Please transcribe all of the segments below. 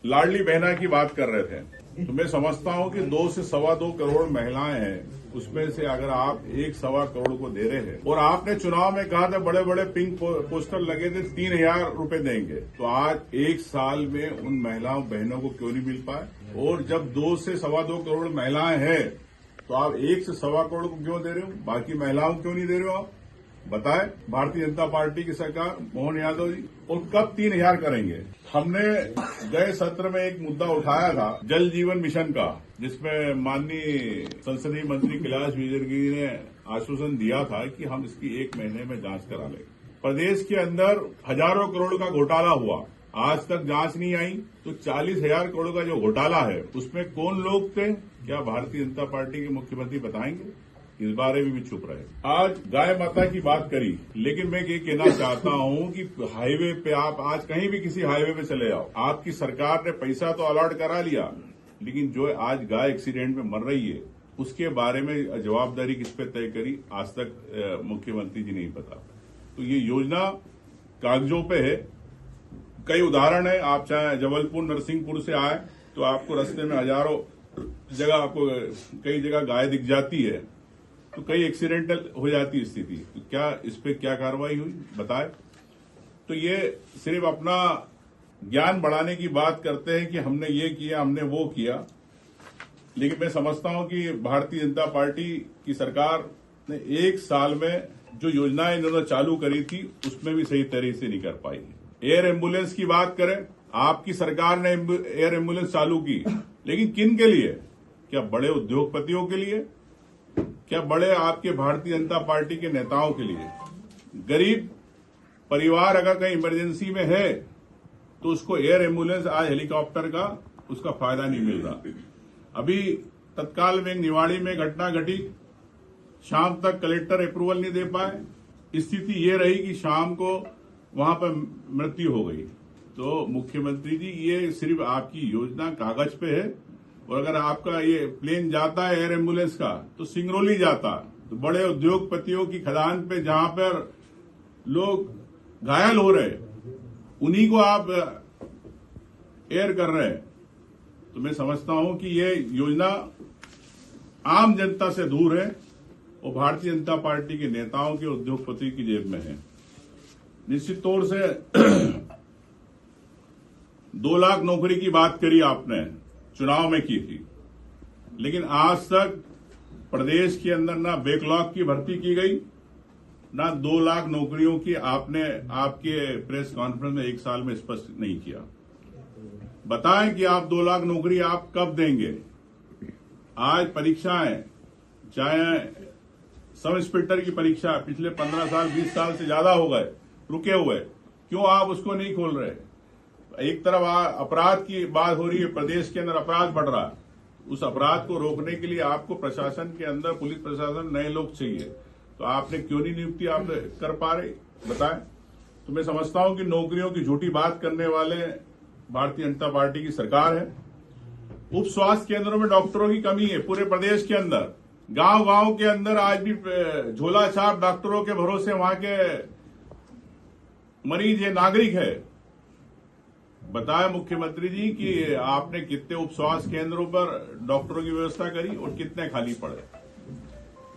लाडली बहना की बात कर रहे थे, तो मैं समझता हूं कि 2 से सवा 2 करोड़ महिलाएं हैं, उसमें से अगर आप 1 सवा करोड़ को दे रहे हैं और आपने चुनाव में कहा था बड़े बड़े पिंक पोस्टर लगे थे 3,000 रुपए देंगे, तो आज 1 साल में उन महिलाओं बहनों को क्यों नहीं मिल पाए? और जब 2 से सवा 2 करोड़ महिलाएं हैं तो आप 1 से सवा करोड़ को क्यों दे रहे हो? बाकी महिलाओं को क्यों नहीं दे रहे हो? आप बताएं। भारतीय जनता पार्टी की सरकार, मोहन यादव जी, और कब 3,000 करेंगे? हमने गए सत्र में एक मुद्दा उठाया था जल जीवन मिशन का, जिसमें माननीय संसदीय मंत्री कैलाश विजयवर्गीय ने आश्वासन दिया था कि हम इसकी 1 महीने में जांच करा लेंगे। प्रदेश के अंदर हजारों करोड़ का घोटाला हुआ, आज तक जांच नहीं आई, तो 40,000 करोड़ का जो घोटाला है उसमें कौन लोग थे? क्या भारतीय जनता पार्टी के मुख्यमंत्री बताएंगे? इस बारे में भी चुप रहे। आज गाय माता की बात करी, लेकिन मैं ये कहना चाहता हूं कि हाईवे पे आप आज कहीं भी किसी हाईवे पे चले जाओ, आपकी सरकार ने पैसा तो अलॉट करा लिया, लेकिन जो आज गाय एक्सीडेंट में मर रही है उसके बारे में जवाबदारी किस पे तय करी, आज तक मुख्यमंत्री जी नहीं पता। तो ये योजना कागजों पे है। कई उदाहरण है, आप चाहे जबलपुर नरसिंहपुर से आए तो आपको रास्ते में हजारों जगह आपको कई जगह गाय दिख जाती है, तो कई एक्सीडेंटल हो जाती है स्थिति। तो क्या इस पे क्या कार्रवाई हुई बताए? तो ये सिर्फ अपना ज्ञान बढ़ाने की बात करते हैं कि हमने ये किया, हमने वो किया, लेकिन मैं समझता हूं कि भारतीय जनता पार्टी की सरकार ने 1 साल में जो योजनाएं इन्होंने चालू करी थी उसमें भी सही तरीके से नहीं कर पाई। एयर एम्बुलेंस की बात करें, आपकी सरकार ने एयर एम्बुलेंस चालू की, लेकिन किन के लिए? क्या बड़े उद्योगपतियों के लिए? क्या बड़े आपके भारतीय जनता पार्टी के नेताओं के लिए? गरीब परिवार अगर कहीं इमरजेंसी में है तो उसको एयर एम्बुलेंस, आज हेलीकॉप्टर का उसका फायदा नहीं मिल रहा। अभी तत्काल में निवाड़ी में घटना घटी, शाम तक कलेक्टर अप्रूवल नहीं दे पाए, स्थिति ये रही कि शाम को वहां पर मृत्यु हो गई। तो मुख्यमंत्री जी, ये सिर्फ आपकी योजना कागज पे है, और अगर आपका ये प्लेन जाता है एयर एम्बुलेंस का तो सिंगरौली जाता, तो बड़े उद्योगपतियों की खदान पे जहां पर लोग घायल हो रहे उन्हीं को आप एयर कर रहे हैं। तो मैं समझता हूं कि ये योजना आम जनता से दूर है और भारतीय जनता पार्टी के नेताओं के, उद्योगपति की जेब में है। निश्चित तौर से 2 लाख नौकरी की बात करी आपने, चुनाव में की थी, लेकिन आज तक प्रदेश के अंदर ना बैकलॉग की भर्ती की गई, ना 2 लाख नौकरियों की आपने आपके प्रेस कॉन्फ्रेंस में 1 साल में स्पष्ट नहीं किया। बताएं कि आप 2 लाख नौकरी आप कब देंगे? आज परीक्षाएं, चाहे सब इंस्पेक्टर की परीक्षा पिछले 15 साल 20 साल से ज्यादा हो गए रुके हुए, क्यों आप उसको नहीं खोल रहे? एक तरफ अपराध की बात हो रही है, प्रदेश के अंदर अपराध बढ़ रहा है, उस अपराध को रोकने के लिए आपको प्रशासन के अंदर, पुलिस प्रशासन, नए लोग चाहिए, तो आपने क्यों नहीं नियुक्ति आप कर पा रहे? बताएं। तो मैं समझता हूं कि नौकरियों की झूठी बात करने वाले भारतीय जनता पार्टी की सरकार है। उप स्वास्थ्य केंद्रों में डॉक्टरों की कमी है पूरे प्रदेश के अंदर, गांव के अंदर आज भी झोला छाप डॉक्टरों के भरोसे वहां के मरीज है, नागरिक है। बताया मुख्यमंत्री जी कि आपने कितने उप स्वास्थ्य केंद्रों पर डॉक्टरों की व्यवस्था करी और कितने खाली पड़े।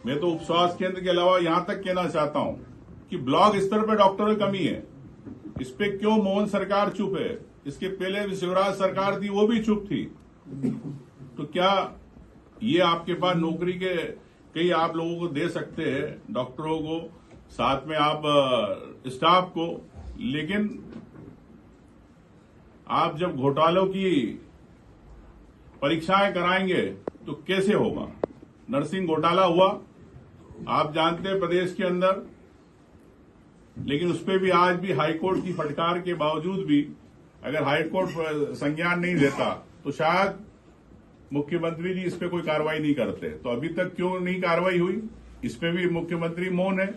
मैं तो उप स्वास्थ्य केंद्र के अलावा यहां तक कहना चाहता हूं कि ब्लॉक स्तर पर डॉक्टरों की कमी है। इस पे क्यों मोहन सरकार चुप है? इसके पहले भी शिवराज सरकार थी, वो भी चुप थी। तो क्या ये आपके पास नौकरी के कई आप लोगों को दे सकते हैं, डॉक्टरों को, साथ में आप स्टाफ को, लेकिन आप जब घोटालों की परीक्षाएं कराएंगे तो कैसे होगा? नर्सिंग घोटाला हुआ, आप जानते हैं प्रदेश के अंदर, लेकिन उस पर भी आज भी हाईकोर्ट की फटकार के बावजूद भी अगर हाईकोर्ट संज्ञान नहीं देता तो शायद मुख्यमंत्री जी इस पे कोई कार्रवाई नहीं करते। तो अभी तक क्यों नहीं कार्रवाई हुई? इस पे भी मुख्यमंत्री मौन है।